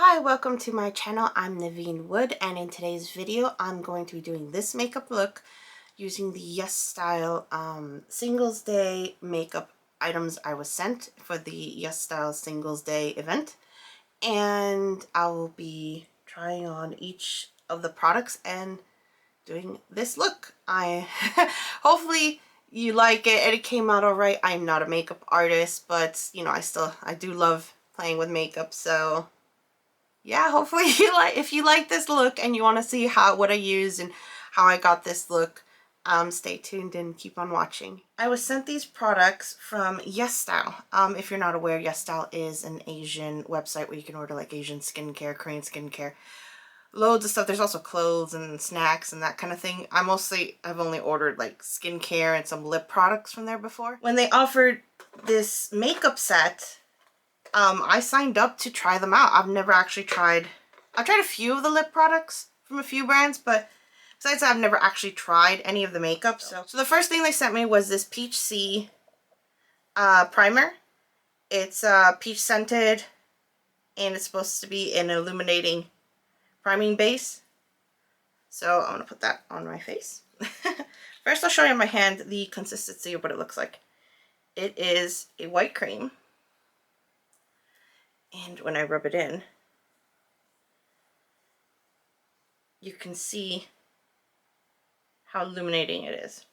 Hi, welcome to my channel. I'm Neveen Wood, and in today's video I'm going to be doing this makeup look using the YesStyle Singles Day makeup items I was sent for the YesStyle Singles Day event, and I will be trying on each of the products and doing this look. I hopefully you like it and it came out alright. I'm not a makeup artist, but you know, I do love playing with makeup, so yeah, hopefully if you like this look and you want to see what I used and how I got this look, stay tuned and keep on watching. I was sent these products from YesStyle. If you're not aware, YesStyle is an Asian website where you can order like Asian skincare, Korean skincare, loads of stuff. There's also clothes and snacks and that kind of thing. I've only ordered like skincare and some lip products from there before. When they offered this makeup set, I signed up to try them out. I've tried a few of the lip products from a few brands, but besides that, I've never actually tried any of the makeup. So the first thing they sent me was this Peach Sea primer. It's peach scented, and it's supposed to be an illuminating priming base. So I'm going to put that on my face. First, I'll show you on my hand the consistency of what it looks like. It is a white cream. And when I rub it in, you can see how illuminating it is.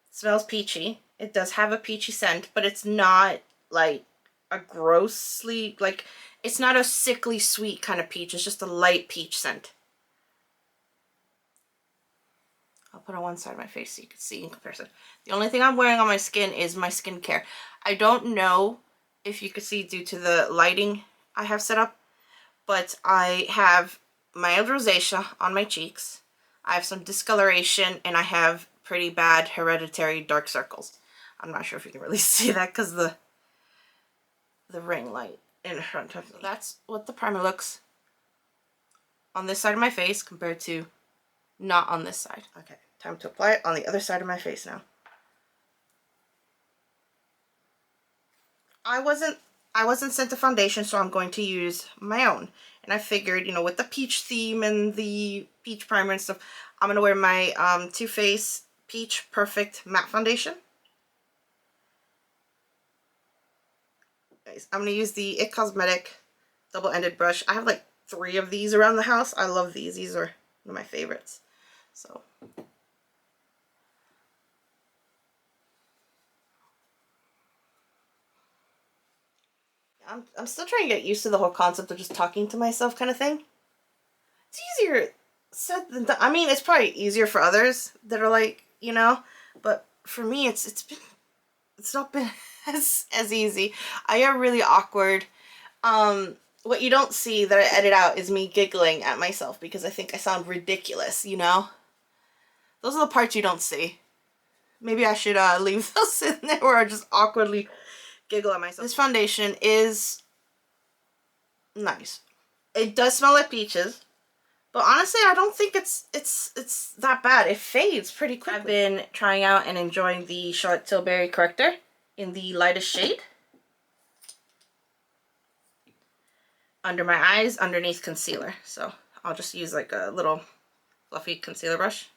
It smells peachy. It does have a peachy scent, but it's not like a grossly, like, it's not a sickly sweet kind of peach. It's just a light peach scent. I'll put it on one side of my face so you can see in comparison. The only thing I'm wearing on my skin is my skincare. I don't know if you can see due to the lighting I have set up, but I have mild rosacea on my cheeks. I have some discoloration, and I have pretty bad hereditary dark circles. I'm not sure if you can really see that because the ring light in front of me. So that's what the primer looks on this side of my face compared to not on this side. Okay, time to apply it on the other side of my face now. I wasn't sent a foundation, so I'm going to use my own. And I figured, you know, with the peach theme and the peach primer and stuff, I'm going to wear my Too Faced Peach Perfect Matte Foundation. Nice. I'm going to use the It Cosmetic double-ended brush. I have like 3 of these around the house. I love these. These are one of my favorites. So I'm still trying to get used to the whole concept of just talking to myself kind of thing. It's easier said than done. I mean, it's probably easier for others that are like, you know, but for me, it's not been as easy. I am really awkward. What you don't see that I edit out is me giggling at myself because I think I sound ridiculous, you know? Those are the parts you don't see. Maybe I should leave those in there where I just awkwardly giggle at myself. This foundation is nice. It does smell like peaches, but honestly, I don't think it's that bad. It fades pretty quickly. I've been trying out and enjoying the Charlotte Tilbury Corrector in the lightest shade. Under my eyes, underneath concealer. So I'll just use like a little fluffy concealer brush.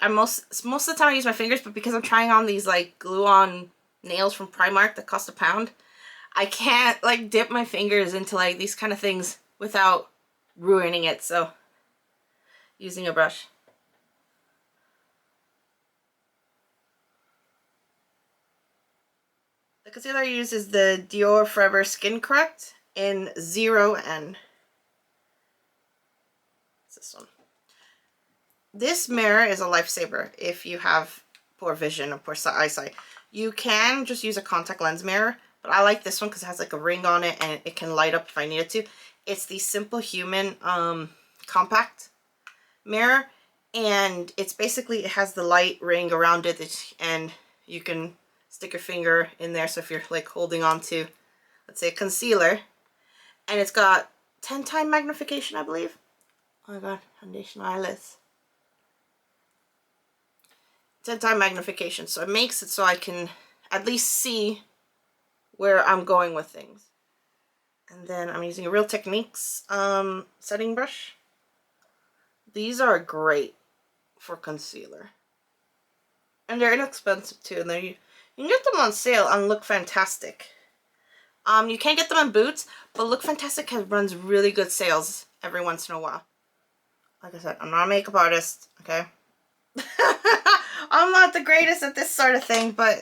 Most of the time I use my fingers, but because I'm trying on these like glue-on nails from Primark that cost £1, I can't like dip my fingers into like these kind of things without ruining it, so using a brush. The concealer I use is the Dior Forever Skin Correct in 0N. It's this one. This mirror is a lifesaver if you have poor vision or poor eyesight. You can just use a contact lens mirror, but I like this one because it has like a ring on it and it can light up if I needed to. It's the Simple Human compact mirror, and it's basically, it has the light ring around it and you can stick your finger in there. So if you're like holding on to, let's say, a concealer, and it's got 10x magnification, I believe. Oh my god, foundation eyelids. 10x magnification, so it makes it so I can at least see where I'm going with things. And then I'm using a Real Techniques setting brush. These are great for concealer. And they're inexpensive too. And you can get them on sale and Look Fantastic. You can't get them in Boots, but Look Fantastic runs really good sales every once in a while. Like I said, I'm not a makeup artist, okay? I'm not the greatest at this sort of thing, but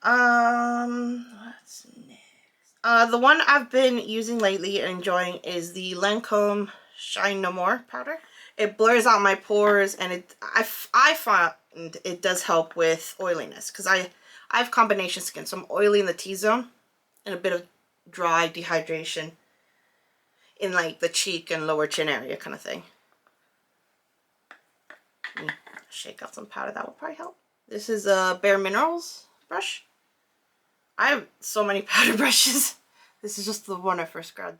what's next? The one I've been using lately and enjoying is the Lancome Shine No More powder. It blurs out my pores, and I find it does help with oiliness, because I have combination skin, so I'm oily in the T-zone and a bit of dry dehydration in like the cheek and lower chin area kind of thing. Shake out some powder, that will probably help. This is a Bare Minerals brush. I have so many powder brushes. This is just the one I first grabbed.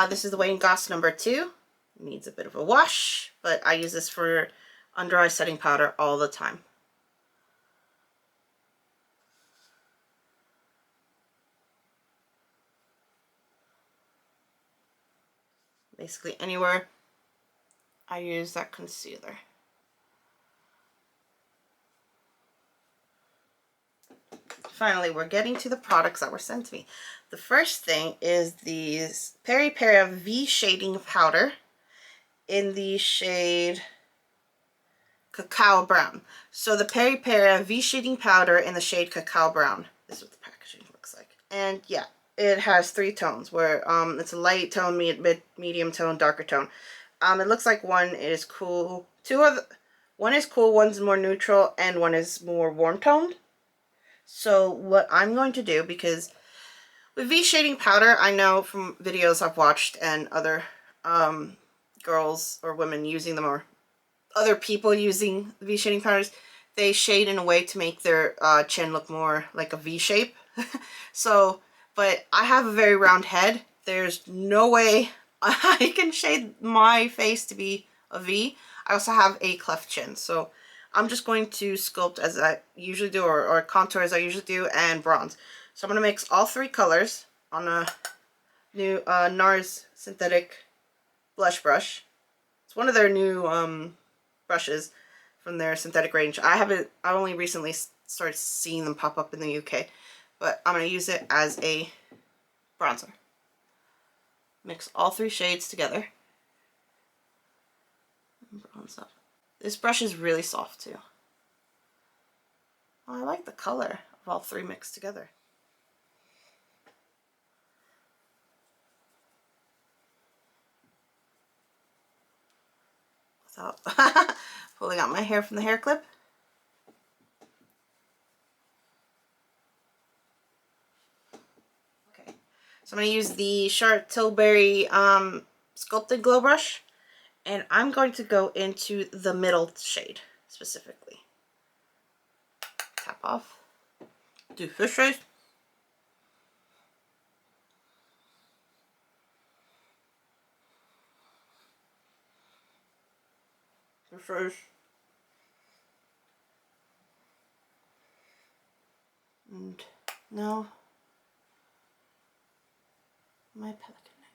This is the Wayne Goss number 2. Needs a bit of a wash, but I use this for under eye setting powder all the time. Basically anywhere I use that concealer. Finally, we're getting to the products that were sent to me. The first thing is these Peripera V shading powder in the shade Cacao Brown. So the Peripera V shading powder in the shade Cacao Brown. This is what the packaging looks like. And yeah, it has 3 tones where it's a light tone, medium tone, darker tone. It looks like one is cool. One is cool, one's more neutral, and one is more warm toned. So what I'm going to do, because with V shading powder, I know from videos I've watched and other girls or women using them, or other people using V shading powders, they shade in a way to make their chin look more like a V shape. So, but I have a very round head. There's no way I can shade my face to be a V. I also have a cleft chin, so I'm just going to sculpt as I usually do, or contour as I usually do, and bronze. So I'm going to mix all 3 colors on a new NARS synthetic blush brush. It's one of their new brushes from their synthetic range. I only recently started seeing them pop up in the UK, but I'm going to use it as a bronzer. Mix all 3 shades together and bronze up. This brush is really soft too. Oh, I like the color of all 3 mixed together. Without pulling out my hair from the hair clip. Okay, so I'm going to use the Sharp Tilbury Sculpted Glow Brush, and I'm going to go into the middle shade specifically. Tap off. Do fish rays. Fish rays. And now my pelican neck.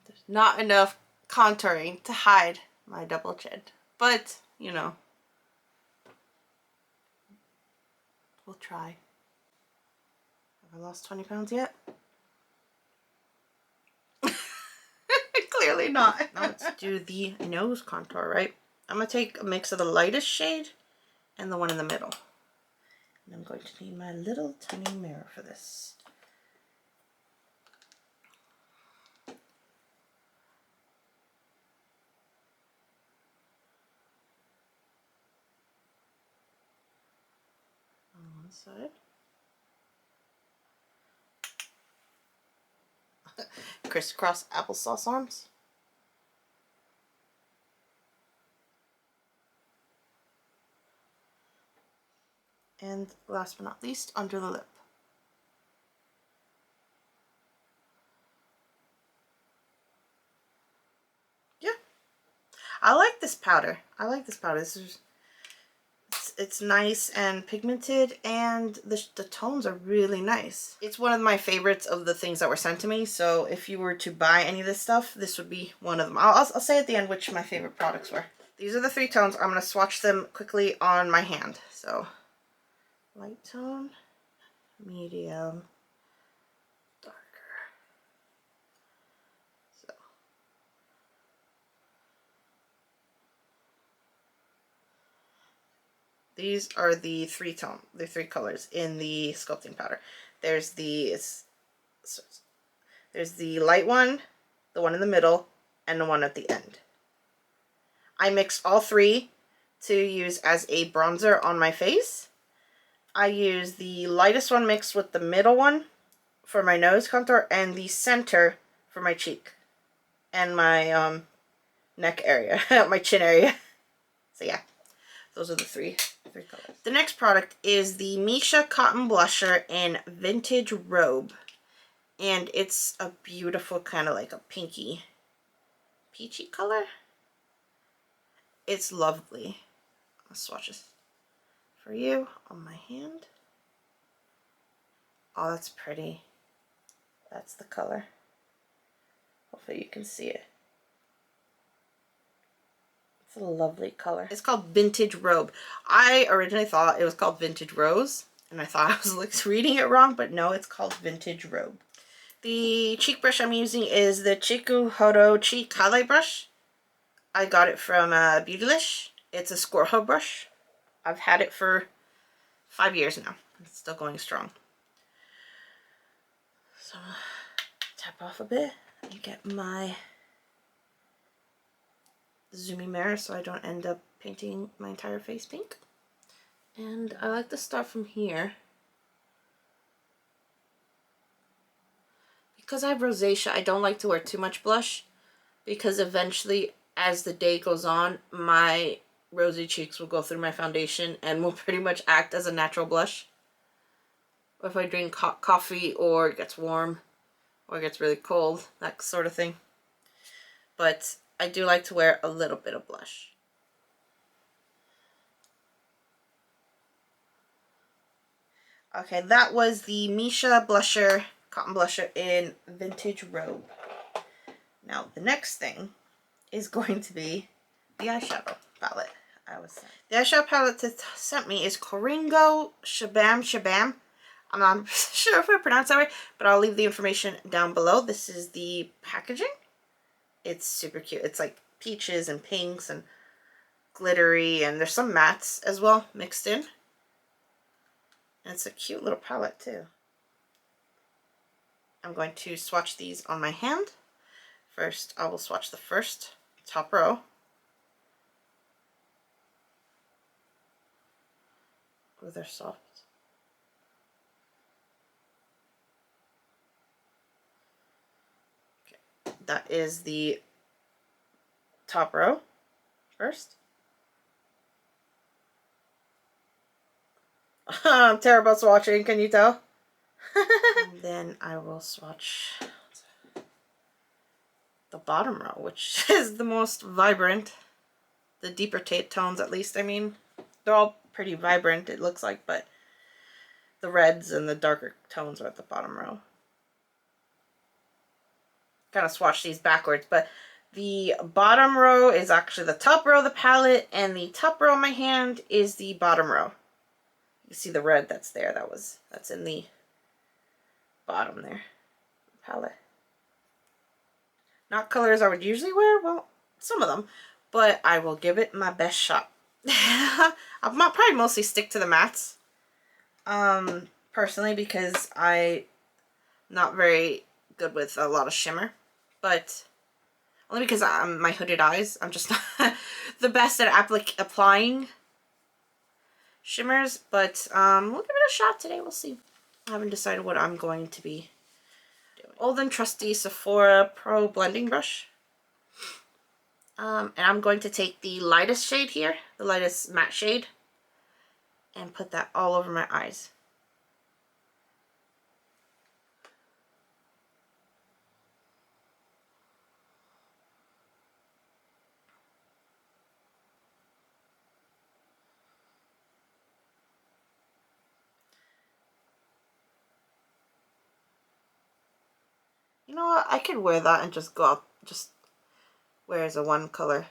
There's not enough contouring to hide my double chin, but you know, we'll try. Have I lost 20 pounds yet? Clearly not. Now let's do the nose contour, right? I'm going to take a mix of the lightest shade and the one in the middle. And I'm going to need my little tiny mirror for this. On one side. Crisscross applesauce arms. And last but not least, under the lip. Yeah, I like this powder. I like this powder. It's nice and pigmented, and the tones are really nice. It's one of my favorites of the things that were sent to me, so if you were to buy any of this stuff, this would be one of them. I'll say at the end which my favorite products were. These are the 3 tones. I'm going to swatch them quickly on my hand. So, light tone, medium, darker. So, these are the 3 colors in the sculpting powder. There's the light one, the one in the middle, and the one at the end. I mixed all 3 to use as a bronzer on my face. I use the lightest one mixed with the middle one for my nose contour, and the center for my cheek and my neck area, my chin area. So yeah, those are the three colors. The next product is the MISSHA Cotton Blusher in Vintage Robe. And it's a beautiful kind of like a pinky, peachy color. It's lovely. I'll swatch this for you on my hand. Oh, that's pretty. That's the color. Hopefully you can see it. It's a lovely color. It's called Vintage Robe. I originally thought it was called Vintage Rose, and I thought I was like reading it wrong, but no, it's called Vintage Robe. The cheek brush I'm using is the Chiku Horo Cheek Highlight Brush. I got it from Beautylish. It's a squirrel brush. I've had it for 5 years now. It's still going strong. So, tap off a bit and get my zoomy mirror so I don't end up painting my entire face pink. And I like to start from here. Because I have rosacea, I don't like to wear too much blush, because eventually, as the day goes on, my rosy cheeks will go through my foundation and will pretty much act as a natural blush. If I drink hot coffee, or it gets warm, or it gets really cold, that sort of thing. But I do like to wear a little bit of blush. Okay, that was the MISSHA blusher, cotton blusher in Vintage Robe. Now, the next thing is going to be the eyeshadow palette I was sent. The eyeshadow palette that sent me is Coringo ShabamShabam. I'm not sure if I pronounced that right, but I'll leave the information down below. This is the packaging. It's super cute. It's like peaches and pinks and glittery, and there's some mattes as well mixed in. And it's a cute little palette too. I'm going to swatch these on my hand. First, I will swatch the first top row. Oh, they're soft. Okay, that is the top row first. I'm terrible at swatching, can you tell? And then I will swatch the bottom row, which is the most vibrant. The deeper tones, at least, I mean. They're all pretty vibrant, it looks like, but the reds and the darker tones are at the bottom row. Kind of swatch these backwards, but the bottom row is actually the top row of the palette, and the top row of my hand is the bottom row. You see the red that's there, that's in the bottom there, palette. Not colors I would usually wear, well, some of them, but I will give it my best shot. I'll probably mostly stick to the mattes, personally, because I'm not very good with a lot of shimmer, but only because my hooded eyes, I'm just not the best at applying shimmers, but we'll give it a shot today. We'll see. I haven't decided what I'm going to be doing. Old and trusty Sephora Pro blending brush. And I'm going to take the lightest shade here, the lightest matte shade, and put that all over my eyes. You know what? I could wear that and just go out, just wear as a one color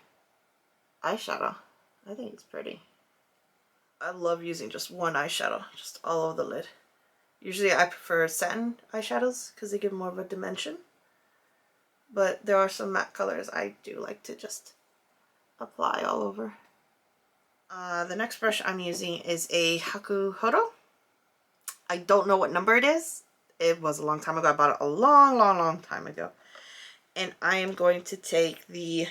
eyeshadow. I think it's pretty. I love using just one eyeshadow, just all over the lid. Usually I prefer satin eyeshadows because they give more of a dimension. But there are some matte colors I do like to just apply all over. The next brush I'm using is a Hakuhodo. I don't know what number it is. It was a long time ago. I bought it a long time ago. And I am going to take the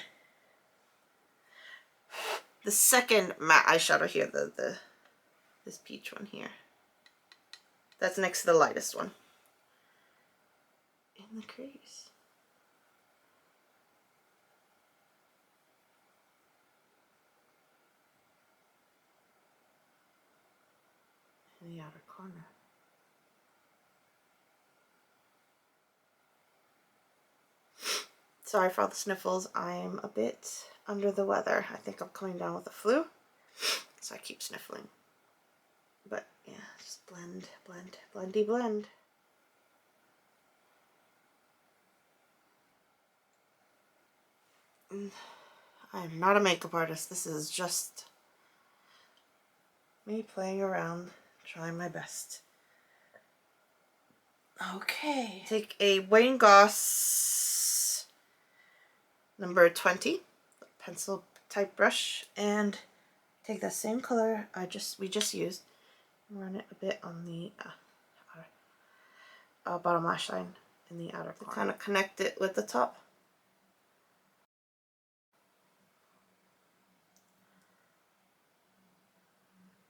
second matte eyeshadow here, this peach one here. That's next to the lightest one. In the crease. In the outer corner. Sorry for all the sniffles. I'm a bit under the weather. I think I'm coming down with the flu, so I keep sniffling. But yeah, just blend, blend, blendy blend. I'm not a makeup artist. This is just me playing around, trying my best. Okay. Take a Wayne Goss number 20 pencil type brush and take that same color we just used and run it a bit on the bottom lash line in the outer corner. Kind of connect it with the top.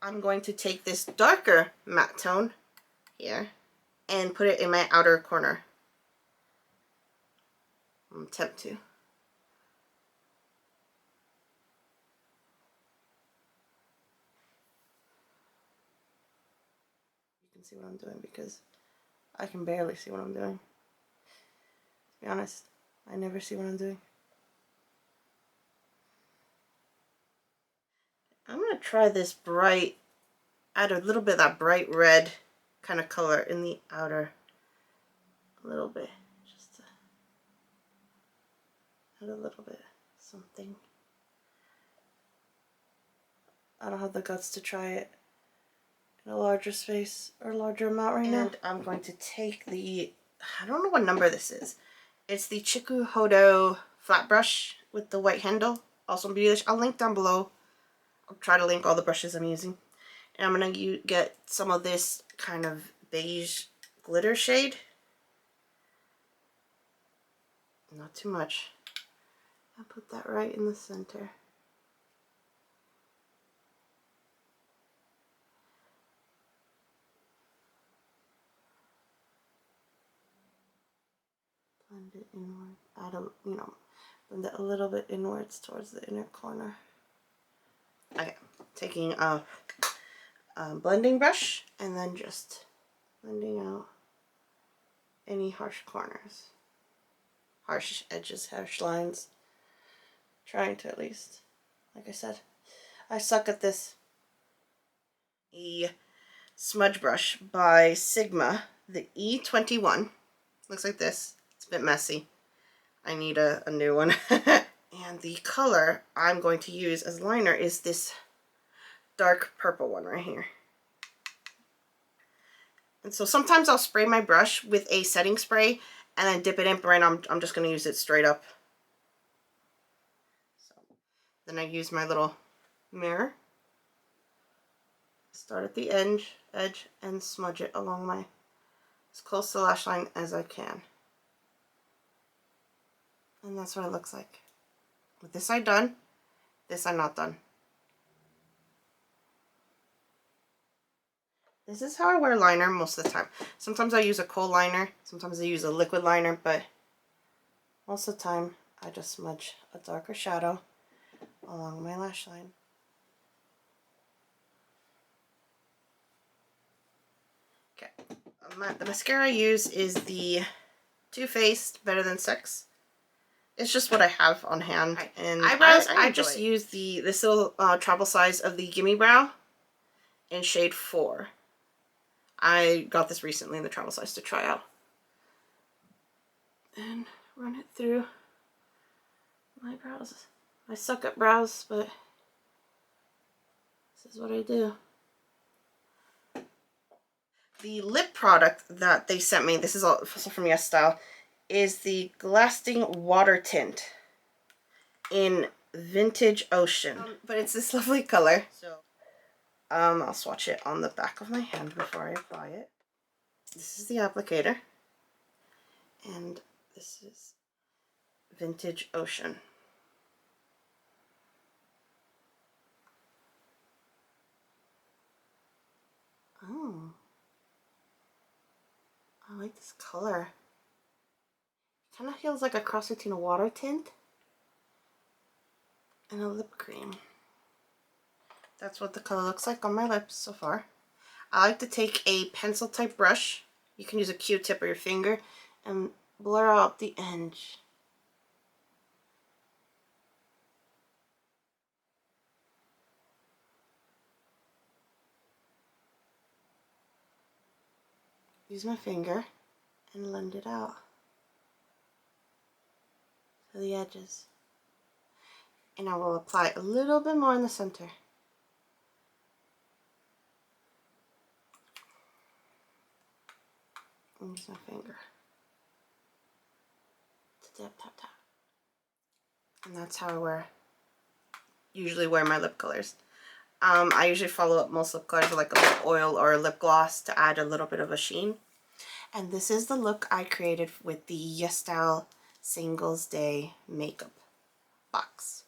I'm going to take this darker matte tone here and put it in my outer corner. I'm attempt to. You can see what I'm doing because I can barely see what I'm doing. To be honest, I never see what I'm doing. I'm going to try this bright, add a little bit of that bright red kind of color in the outer, a little bit, just to add a little bit something. I don't have the guts to try it in a larger space or larger amount right now. And I'm going to take the, I don't know what number this is. It's the Chikuhodo flat brush with the white handle, also in Beauty. I'll link down below. I'll try to link all the brushes I'm using. And I'm going to get some of this kind of beige glitter shade. Not too much. I'll put that right in the center. Blend it inward. Add a, blend it a little bit inwards towards the inner corner. Okay, taking a blending brush and then just blending out any harsh corners, harsh edges, harsh lines. Trying to, at least. Like I said, I suck at this. A smudge brush by Sigma, the E21. Looks like this. It's a bit messy. I need a new one. And the color I'm going to use as liner is this dark purple one right here. And so sometimes I'll spray my brush with a setting spray and then dip it in, but right now I'm just going to use it straight up. So then I use my little mirror, start at the edge and smudge it along my, as close to the lash line as I can. And that's what it looks like. With this I'm done, this I'm not done. This is how I wear liner most of the time. Sometimes I use a cold liner, sometimes I use a liquid liner, but most of the time I just smudge a darker shadow along my lash line. Okay, the mascara I use is the Too Faced Better Than Sex. It's just what I have on hand. And eyebrows, I just use this little travel size of the Gimme Brow in shade 4. I got this recently in the travel size to try out. and run it through my brows. I suck at brows, but this is what I do. The lip product that they sent me, this is also from YesStyle, is the Glasting Water Tint in Vintage Ocean. But it's this lovely color. So I'll swatch it on the back of my hand before I apply it. This is the applicator. And this is Vintage Ocean. Oh. I like this color. It kind of feels like a cross between a water tint and a lip cream. That's what the color looks like on my lips so far. I like to take a pencil type brush. You can use a Q-tip or your finger and blur out the edge. Use my finger and blend it out to the edges. And I will apply a little bit more in the center. And use my finger to tap, tap, tap. And that's how I usually wear my lip colors. I usually follow up most lip colors with like a lip oil or a lip gloss to add a little bit of a sheen. And this is the look I created with the YesStyle Singles Day makeup box.